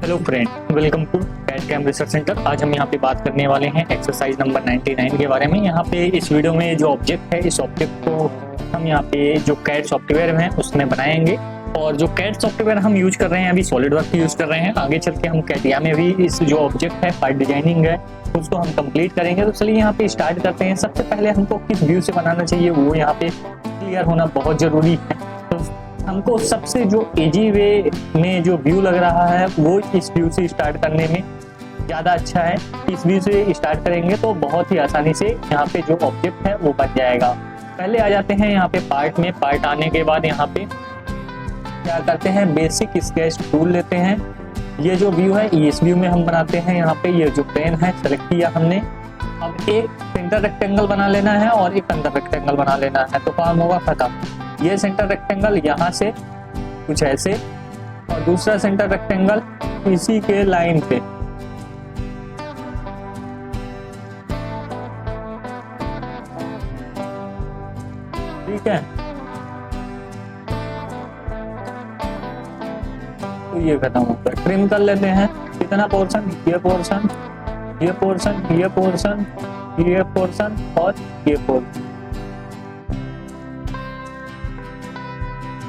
Hello friend, welcome to CAD CAM research centre. आज हम यहाँ पे बात करने वाले हैं एक्सरसाइज नंबर 99 के बारे में। यहाँ पे इस वीडियो में जो ऑब्जेक्ट है, इस ऑब्जेक्ट को हम यहाँ पे जो कैड सॉफ्टवेयर है उसमें बनाएंगे। और जो कैड सॉफ्टवेयर हम यूज कर रहे हैं अभी सॉलिड वर्क यूज कर रहे हैं। आगे चल के हम कैटिया में भी इस जो ऑब्जेक्ट है पार्ट डिजाइनिंग है उसको हम कंप्लीट करेंगे। तो चलिए यहाँ पे स्टार्ट करते हैं। सबसे पहले हमको किस व्यू से बनाना चाहिए वो यहाँ पे क्लियर होना बहुत जरूरी है। तो हमको सबसे जो इजी वे में जो व्यू लग रहा है वो इस व्यू से स्टार्ट करने में ज़्यादा अच्छा है। इस व्यू से स्टार्ट करेंगे तो बहुत ही आसानी से यहाँ पे जो ऑब्जेक्ट है वो बन जाएगा। पहले आ जाते हैं यहाँ पे पार्ट में। पार्ट आने के बाद यहाँ पे क्या करते हैं, बेसिक स्केच टूल लेते हैं। ये जो व्यू है इस व्यू में हम बनाते हैं। यहाँ पे ये जो प्लेन है सेलेक्ट किया हमने। अब एक सेंटर रेक्टेंगल बना लेना है और एक अंदर रेक्टेंगल बना लेना है तो काम होगा खत्म। ये सेंटर रेक्टेंगल यहाँ से कुछ ऐसे और दूसरा सेंटर रेक्टेंगल इसी के लाइन पे। ठीक है, तो ये खत्म होता है। ट्रिम कर लेते हैं कितना पोर्शन, ये पोर्शन, ये पोर्शन, ये पोर्शन, ये पोर्शन और ये पोर्शन।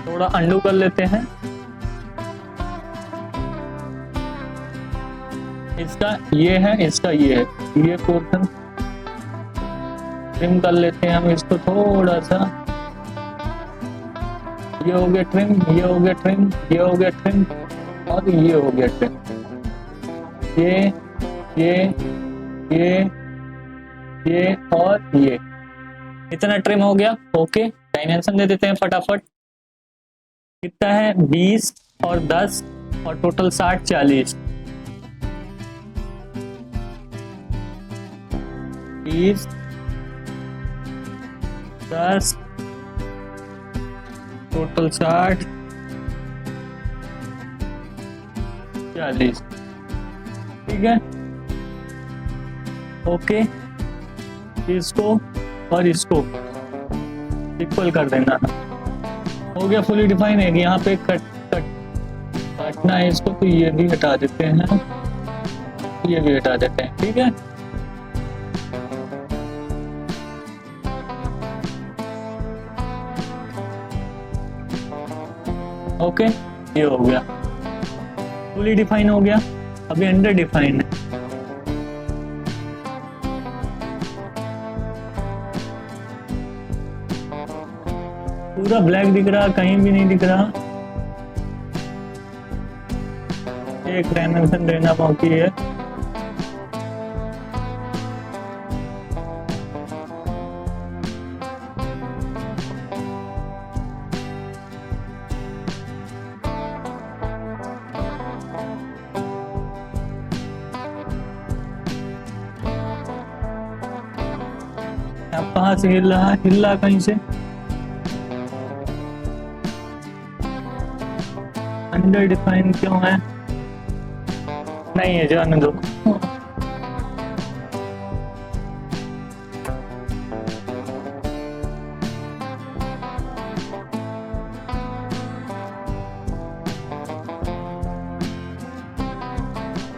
थोड़ा अंडू कर लेते हैं। इसका ये है, इसका ये है, ये पोर्शन ट्रिम कर लेते हैं हम इसको थोड़ा सा। ये हो गया ट्रिम, ये हो गया ट्रिम, ये हो गया ट्रिम और ये हो गया ट्रिम। ये और ये इतना ट्रिम हो गया। ओके, डायमेंशन दे देते हैं फटाफट। कितना है, 20 और 10 और टोटल 60 40। 20 10 टोटल 60 40। ठीक है, ओके। इसको और इसको इक्वल कर देना है। हो गया, फुली डिफाइन है। यहाँ पे काटना है इसको तो ये भी हटा देते हैं, ये भी हटा देते हैं। ठीक है, ओके, ये हो गया, फुली डिफाइन हो गया। अभी अंडर डिफाइन है। पूरा ब्लैक दिख रहा, कहीं भी नहीं दिख रहा। एक डायमेंशन देना बाकी है। अब कहाँ से हिल रहा कहीं से। अंडर डिफाइन क्यों है, नहीं है, जाने दो।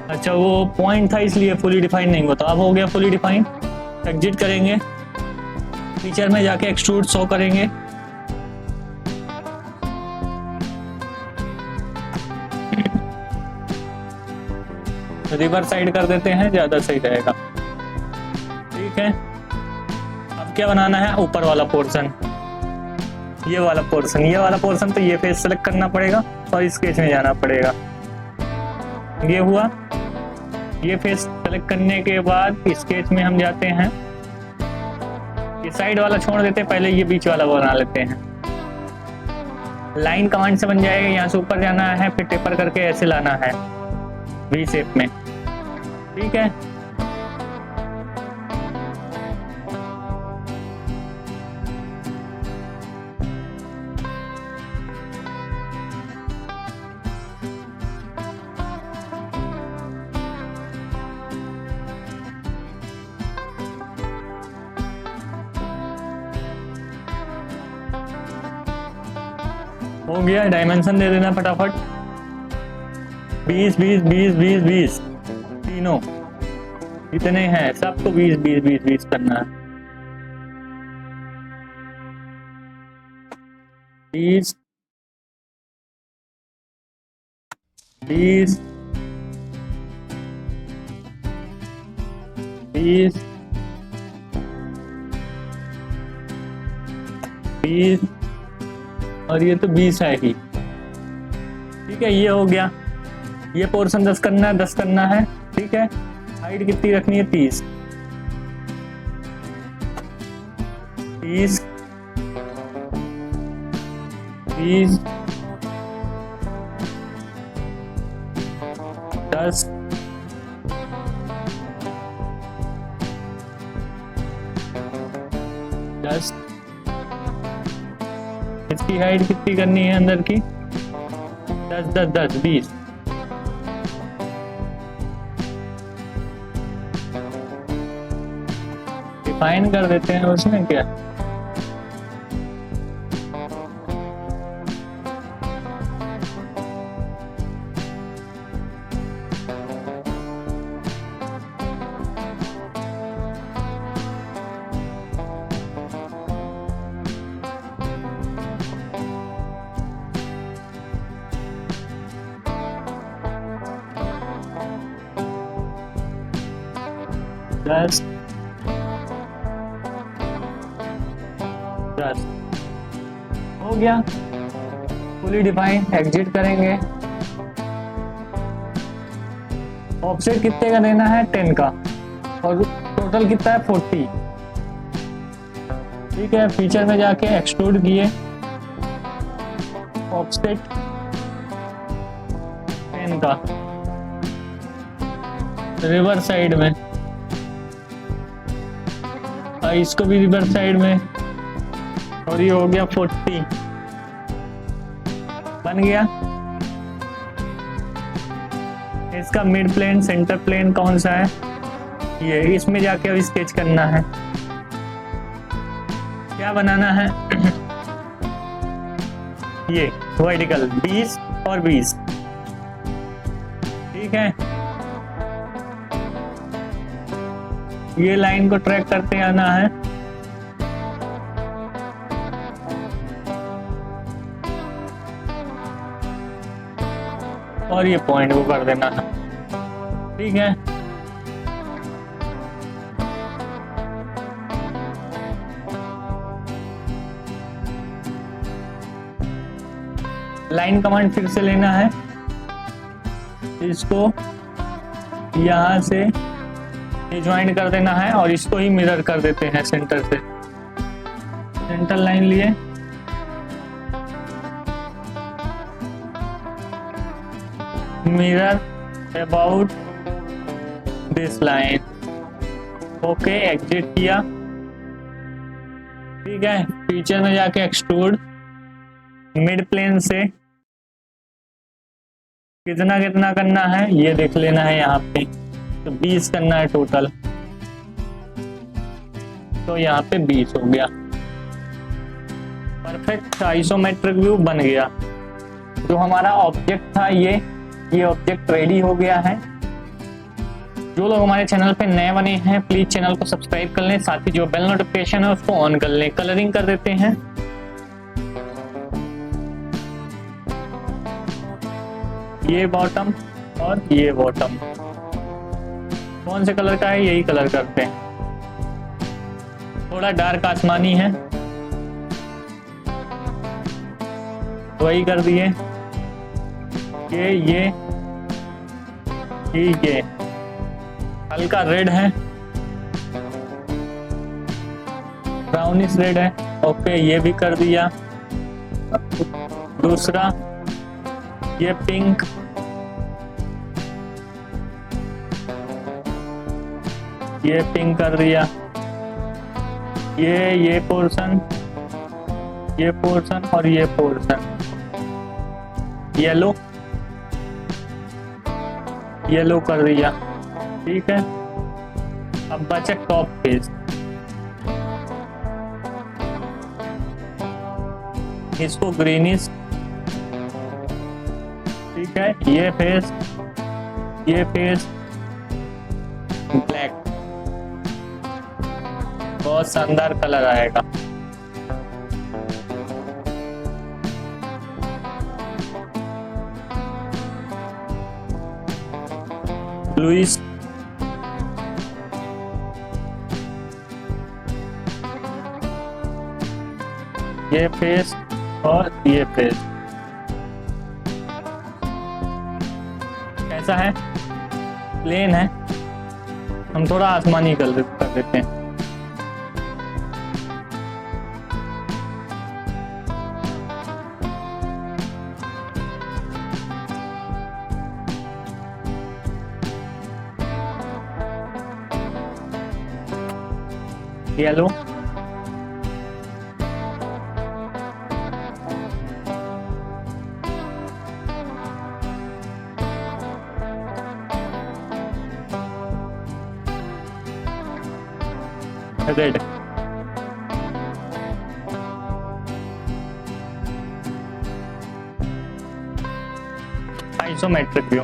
अच्छा, वो पॉइंट था इसलिए फुली डिफाइन नहीं होता। अब हो गया फुली डिफाइन। एग्जिट करेंगे, फीचर में जाके एक्सट्रूड 100 करेंगे। रिवर साइड कर देते हैं, ज्यादा सही रहेगा। ठीक है, अब क्या बनाना है, ऊपर वाला पोर्शन, ये वाला पोर्शन, ये वाला पोर्शन। तो ये फेस सेलेक्ट करना पड़ेगा और स्केच में जाना पड़ेगा। ये हुआ, ये फेस सेलेक्ट करने के बाद स्केच में हम जाते हैं। ये साइड वाला छोड़ देते हैं, पहले ये बीच वाला बना लेते हैं। लाइन कमांड से बन जाएगा। यहाँ से ऊपर जाना है, फिर टेपर करके ऐसे लाना है वी शेप में। ठीक है, हो गया। डायमेंशन दे देना फटाफट। 20 20 20 20 20 तीनों इतने हैं, सबको 20 20 20 20 करना है। 20 20 20 20 और ये तो 20 है ही। ठीक है, ये हो गया। ये पोर्शन 10 करना है, 10 करना है। ठीक है, हाइट कितनी रखनी है? 30 30 30 10 10। इसकी हाइट कितनी करनी है अंदर की? 10 10 10 20। डिफाइन कर देते हैं उसमें क्या। दस 10 हो गया, फुली डिफाइन। एग्जिट करेंगे। ऑफसेट कितने का देना है? 10 का, और टोटल कितना है? 40। ठीक है, फीचर में जाके एक्सट्रूड किए, ऑफसेट 10 का, रिवर्स साइड में, इसको भी रिवर्स साइड में, और ये हो गया 40। बन गया। इसका मिड प्लेन, सेंटर प्लेन कौन सा है? ये, इसमें जाके अब स्केच करना है। क्या बनाना है? ये वर्टिकल 20 और 20। ठीक है, ये लाइन को ट्रैक करते आना है। और ये पॉइंट को कर देना है। ठीक है, लाइन कमांड फिर से लेना है, इसको यहां से ज्वाइन कर देना है और इसको ही मिरर कर देते हैं सेंटर से। सेंटर लाइन लिए, mirror about this line. Okay, exit किया। ठीक है, फीचर में जाके एक्सट्रूड, मिड प्लेन से कितना कितना करना है ये देख लेना है यहाँ पे। तो 20 करना है टोटल, तो यहाँ पे 20 हो गया। परफेक्ट आइसोमेट्रिक व्यू बन गया। जो हमारा ऑब्जेक्ट था ये ऑब्जेक्ट रेडी हो गया है। जो लोग हमारे चैनल पे नए बने हैं प्लीज चैनल को सब्सक्राइब कर लें, साथ ही जो बेल नोटिफिकेशन है उसको ऑन कर लें। कलरिंग कर देते हैं। ये बॉटम और ये बॉटम कौन से कलर का है? यही कलर करते हैं। थोड़ा डार्क आसमानी है, वही कर दिए। ये ठीक है, हल्का रेड है, ब्राउनिश रेड है। ओके, ये भी कर दिया। दूसरा ये पिंक, ये पिंक कर दिया। ये पोर्शन, ये पोर्शन और ये पोर्शन। येलो, येलो कर दिया। ठीक है, अब बचा टॉप फेस। इसको ग्रीनिश। ठीक है, ये फेस ये फेस ब्लैक, बहुत शानदार कलर आएगा। लुइस, ये फेस और ये फेस कैसा है? प्लेन है, हम थोड़ा आसमानी कर देते हैं। Yellow, red, isometric view,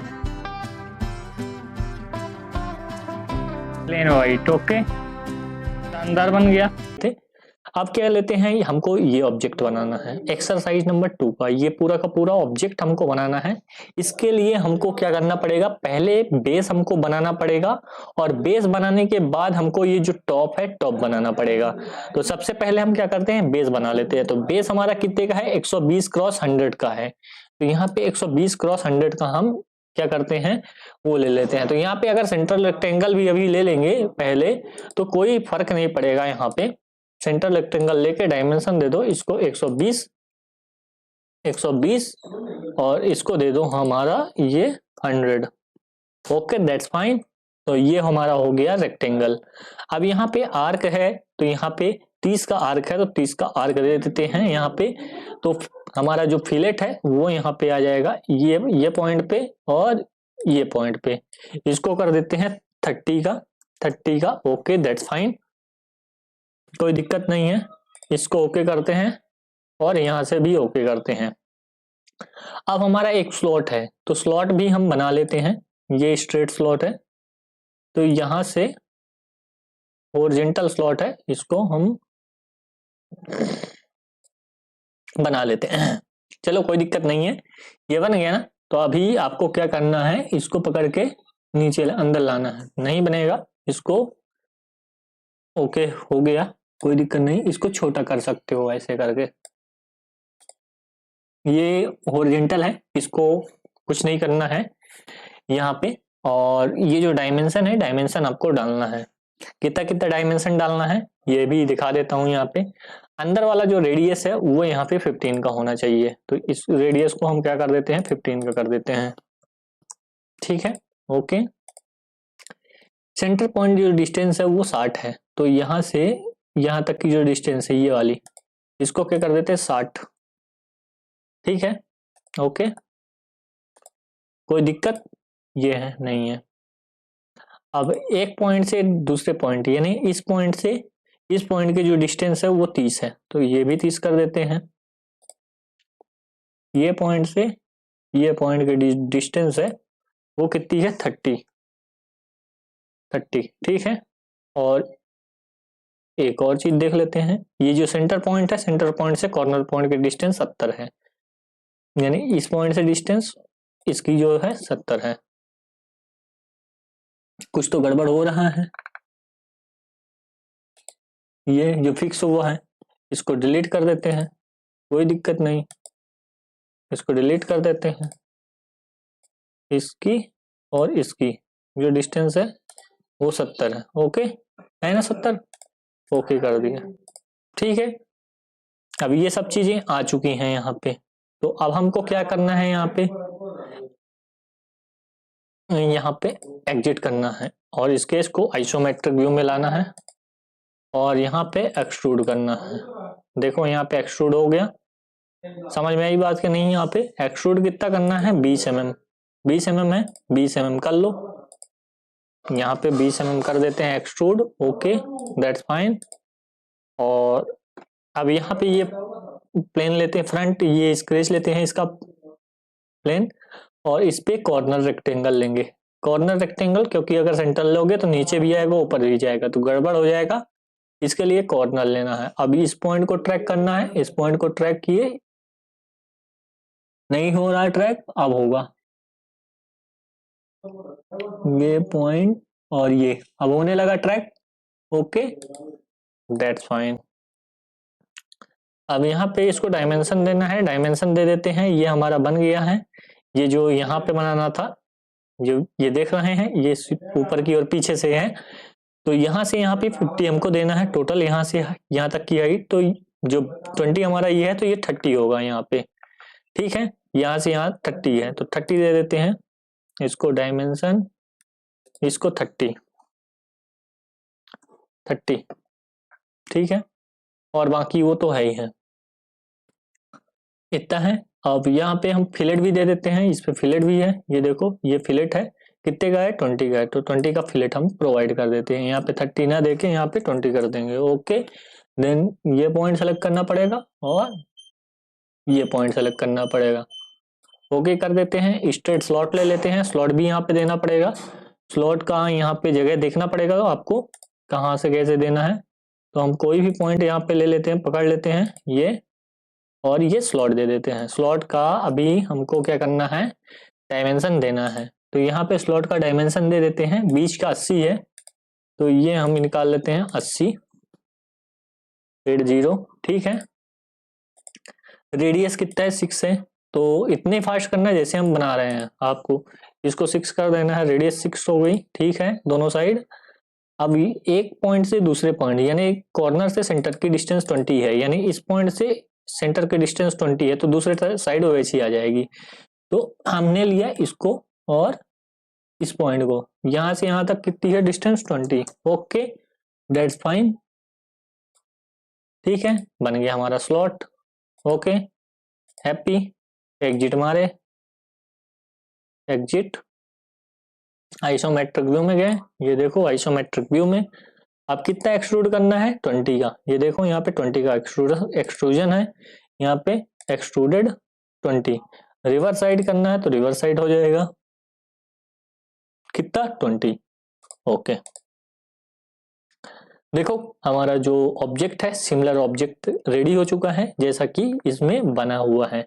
plain white. Okay, शानदार बन गया। अब क्या लेते हैं, हमको ये ऑब्जेक्ट बनाना है एक्सरसाइज नंबर 2 का। ये पूरा का पूरा ऑब्जेक्ट हमको बनाना है। इसके लिए हमको क्या करना पड़ेगा, पहले बेस हमको बनाना पड़ेगा, और बेस बनाने के बाद हमको ये जो टॉप है टॉप बनाना पड़ेगा। तो सबसे पहले हम क्या करते हैं, बेस बना लेते हैं। तो बेस हमारा कितने का है, 120 क्रॉस 100 का है। तो यहाँ पे 120 क्रॉस 100 का हम क्या करते हैं, वो ले लेते हैं। तो यहाँ पे अगर सेंट्रल रेक्टेंगल भी अभी ले लेंगे पहले, तो कोई फर्क नहीं पड़ेगा। यहाँ पे सेंट्रल रेक्टेंगल लेके डायमेंशन दे दो इसको 120 और इसको दे दो हमारा ये 100। Okay, that's fine. तो ये हमारा हो गया रेक्टेंगल। अब यहाँ पे आर्क है, तो यहाँ पे 30 का आर्क है, तो 30 का आर्क दे देते हैं यहाँ पे। तो हमारा जो फिलेट है वो यहाँ पे आ जाएगा, ये पॉइंट पे और ये पॉइंट पे। इसको कर देते हैं 30 का। ओके, दैट्स फाइन, कोई दिक्कत नहीं है। इसको ओके करते हैं और यहाँ से भी ओके करते हैं। अब हमारा एक स्लॉट है, तो स्लॉट भी हम बना लेते हैं। ये स्ट्रेट स्लॉट है, तो यहाँ से हॉरिजॉन्टल स्लॉट है, इसको हम बना लेते हैं। चलो, कोई दिक्कत नहीं है, ये बन गया ना। तो अभी आपको क्या करना है, इसको पकड़ के नीचे अंदर लाना है। नहीं बनेगा, इसको ओके हो गया, कोई दिक्कत नहीं। इसको छोटा कर सकते हो ऐसे करके। ये हॉरिजॉन्टल है, इसको कुछ नहीं करना है यहाँ पे। और ये जो डायमेंशन है, डायमेंशन आपको डालना है। कितना कितना डायमेंशन डालना है ये भी दिखा देता हूँ। यहाँ पे अंदर वाला जो रेडियस है वो यहाँ पे 15 का होना चाहिए। तो इस रेडियस को हम क्या कर देते हैं, 15 का कर देते हैं। ठीक है, ओके। सेंटर पॉइंट जो डिस्टेंस है वो 60 है। तो यहाँ से यहाँ तक की जो डिस्टेंस है ये वाली, इसको क्या कर देते हैं 60। ठीक है, ओके, कोई दिक्कत ये है नहीं है। अब एक पॉइंट से दूसरे पॉइंट, यानी इस पॉइंट से इस पॉइंट की जो डिस्टेंस है वो 30 है। तो ये भी 30 कर देते हैं। ये पॉइंट से ये पॉइंट की डिस्टेंस है वो कितनी है, 30। ठीक है। और एक और चीज देख लेते हैं, ये जो सेंटर पॉइंट है, सेंटर पॉइंट से कॉर्नर पॉइंट की डिस्टेंस 70 है। यानी इस पॉइंट से डिस्टेंस इसकी जो है 70 है। कुछ तो गड़बड़ हो रहा है। ये जो फिक्स हुआ है इसको डिलीट कर देते हैं, कोई दिक्कत नहीं। इसको डिलीट कर देते हैं। इसकी और इसकी जो डिस्टेंस है वो 70 है। ओके है ना, 70। ओके कर दिया। ठीक है, अब ये सब चीजें आ चुकी हैं यहाँ पे। तो अब हमको क्या करना है, यहाँ पे एग्जिट करना है और इस केस को आइसोमेट्रिक व्यू में लाना है और यहाँ पे एक्सट्रूड करना है। देखो यहाँ पे एक्सट्रूड हो गया। समझ में आई बात कि नहीं? यहाँ पे एक्सट्रूड कितना करना है, 20 mm। 20 mm है, 20 mm कर लो। यहाँ पे 20 mm कर देते हैं एक्सट्रूड। Okay, that's fine. और अब यहाँ पे ये प्लेन लेते हैं फ्रंट, ये स्क्रेच लेते हैं इसका प्लेन और इस पे कॉर्नर रेक्टेंगल लेंगे। कॉर्नर रेक्टेंगल, क्योंकि अगर सेंटर लोगे तो नीचे भी आएगा ऊपर भी जाएगा तो गड़बड़ हो जाएगा, इसके लिए कॉर्नर लेना है। अब इस पॉइंट को ट्रैक करना है, इस पॉइंट को ट्रैक किए, नहीं हो रहा है ट्रैक, अब होगा ये पॉइंट और ये अब होने लगा ट्रैक। Okay that's fine. अब यहाँ पे इसको डायमेंशन देना है, डायमेंशन दे देते हैं, ये हमारा बन गया है। ये जो यहाँ पे बनाना था, जो ये देख रहे हैं ये ऊपर की और पीछे से है, तो यहाँ से यहाँ पे 50 हमको देना है टोटल, यहाँ से यहाँ तक की हाइट। तो जो 20 हमारा ये है तो ये 30 होगा यहाँ पे, ठीक है। यहाँ से यहाँ 30 है तो 30 दे देते हैं इसको डायमेंशन, इसको 30 ठीक है, और बाकी वो तो है ही है, इतना है। अब यहाँ पे हम फिलेट भी दे देते हैं, इस पे फिलेट भी है, ये देखो ये फिलेट है, कितने का है 20 का है, तो 20 का फिलेट हम प्रोवाइड कर देते हैं। यहाँ पे 30 ना देके यहाँ पे 20 कर देंगे। ओके देन ये पॉइंट सेलेक्ट करना पड़ेगा और ये पॉइंट सेलेक्ट करना पड़ेगा। ओके कर देते हैं। स्ट्रेट स्लॉट ले लेते हैं, स्लॉट भी यहाँ पे देना पड़ेगा। स्लॉट का यहाँ पे जगह देखना पड़ेगा आपको कहाँ से कैसे देना है, तो हम कोई भी पॉइंट यहाँ पे ले लेते हैं, पकड़ लेते हैं ये, और ये स्लॉट दे देते हैं। स्लॉट का अभी हमको क्या करना है, डायमेंशन देना है, तो यहाँ पे स्लॉट का डायमेंशन दे देते हैं, बीच का 80 है तो ये हम निकाल लेते हैं 80 ठीक है। रेडियस कितना है 6 है, तो इतने फास्ट करना है जैसे हम बना रहे हैं, आपको इसको 6 कर देना है, रेडियस 6 हो गई, ठीक है दोनों साइड। अब एक पॉइंट से दूसरे पॉइंट यानी कॉर्नर से सेंटर की डिस्टेंस 20 है, यानी इस पॉइंट से सेंटर की डिस्टेंस 20 है तो दूसरे साइड वैसी आ जाएगी। तो हमने लिया इसको और इस पॉइंट को, यहां से यहां तक कितनी है डिस्टेंस 20। ओके दैट्स फाइन, ठीक है बन गया हमारा स्लॉट। ओके हैप्पी, एग्जिट मारे, एग्जिट, आइसोमेट्रिक व्यू में गए, ये देखो आइसोमेट्रिक व्यू में अब कितना एक्सट्रूड करना है 20 का, ये देखो यहाँ पे 20 का एक्सट्रूजन है, यहाँ पे एक्सट्रूडेड 20। रिवर्स साइड करना है तो रिवर्स साइड हो जाएगा, कितना 20। ओके देखो हमारा जो ऑब्जेक्ट है सिमिलर ऑब्जेक्ट रेडी हो चुका है जैसा कि इसमें बना हुआ है।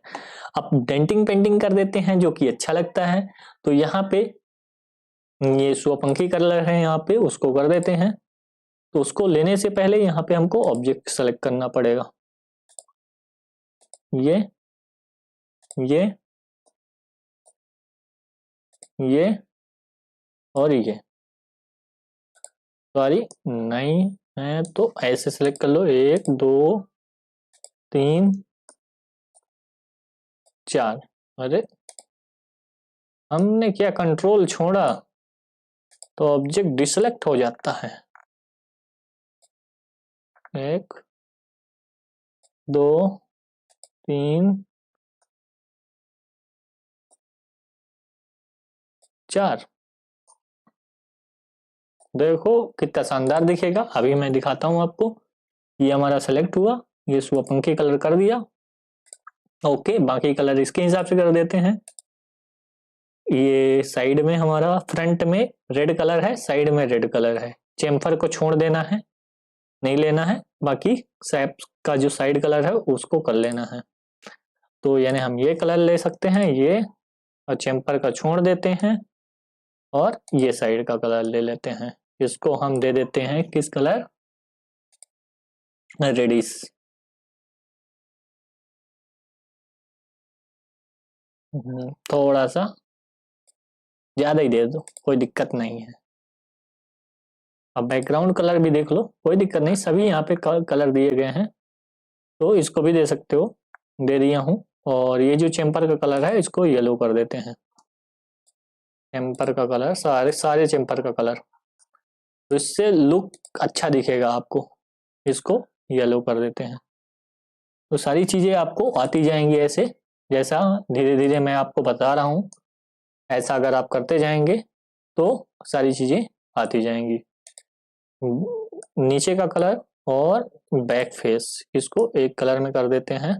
अब डेंटिंग पेंटिंग कर देते हैं जो कि अच्छा लगता है, तो यहाँ पे ये स्वपंखी कलर है, यहाँ पे उसको कर देते हैं। तो उसको लेने से पहले यहाँ पे हमको ऑब्जेक्ट सेलेक्ट करना पड़ेगा, ये और ये, सॉरी नहीं है तो ऐसे सेलेक्ट कर लो, 1 2 3 4। अरे हमने क्या कंट्रोल छोड़ा तो ऑब्जेक्ट डिसेलेक्ट हो जाता है। 1 2 3 4, देखो कितना शानदार दिखेगा। अभी मैं दिखाता हूं आपको, ये हमारा सेलेक्ट हुआ, ये स्वपंखी कलर कर दिया। ओके बाकी कलर इसके हिसाब से कर देते हैं। ये साइड में हमारा फ्रंट में रेड कलर है, साइड में रेड कलर है, चेम्फर को छोड़ देना है, नहीं लेना है, बाकी सैप का जो साइड कलर है उसको कर लेना है। तो यानी हम ये कलर ले सकते हैं, ये और चेम्पर का छोड़ देते हैं और ये साइड का कलर ले लेते हैं। इसको हम दे देते हैं किस कलर, रेडिश। थोड़ा सा ज्यादा ही दे दो, कोई दिक्कत नहीं है। अब बैकग्राउंड कलर भी देख लो, कोई दिक्कत नहीं, सभी यहाँ पे कलर दिए गए हैं तो इसको भी दे सकते हो, दे दिया हूँ। और ये जो चेम्पर का कलर है इसको येलो कर देते हैं, चेम्पर का कलर, सारे चेम्पर का कलर, तो इससे लुक अच्छा दिखेगा आपको। इसको येलो कर देते हैं, तो सारी चीजें आपको आती जाएंगी ऐसे, जैसा धीरे धीरे मैं आपको बता रहा हूँ ऐसा अगर आप करते जाएंगे तो सारी चीजें आती जाएंगी। नीचे का कलर और बैक फेस इसको एक कलर में कर देते हैं,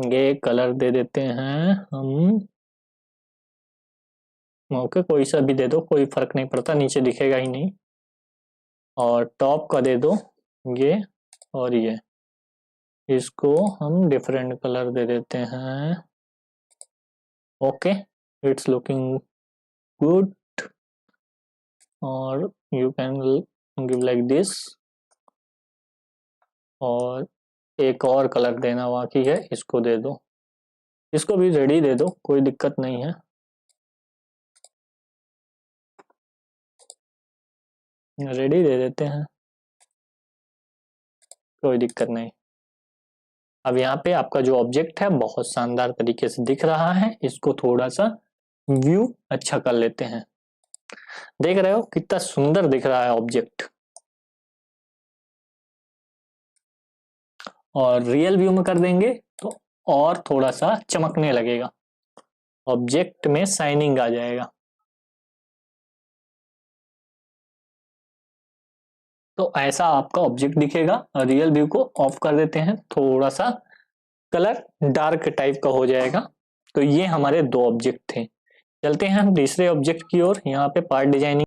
ये कलर दे देते हैं हम ओके, कोई सा भी दे दो, कोई फर्क नहीं पड़ता, नीचे दिखेगा ही नहीं। और टॉप का दे दो ये और ये, इसको हम डिफरेंट कलर दे देते हैं। Okay, it's looking good. और you can give like this. और एक और कलर देना बाकी है, इसको दे दो, इसको भी रेडी दे दो, कोई दिक्कत नहीं है। रेडी दे देते हैं, कोई दिक्कत नहीं। अब यहाँ पे आपका जो ऑब्जेक्ट है बहुत शानदार तरीके से दिख रहा है, इसको थोड़ा सा व्यू अच्छा कर लेते हैं। देख रहे हो कितना सुंदर दिख रहा है ऑब्जेक्ट। और रियल व्यू में कर देंगे तो और थोड़ा सा चमकने लगेगा, ऑब्जेक्ट में शाइनिंग आ जाएगा। तो ऐसा आपका ऑब्जेक्ट दिखेगा। रियल व्यू को ऑफ कर देते हैं, थोड़ा सा कलर डार्क टाइप का हो जाएगा। तो ये हमारे दो ऑब्जेक्ट थे। चलते हैं हम तीसरे ऑब्जेक्ट की ओर। यहाँ पे पार्ट डिजाइनिंग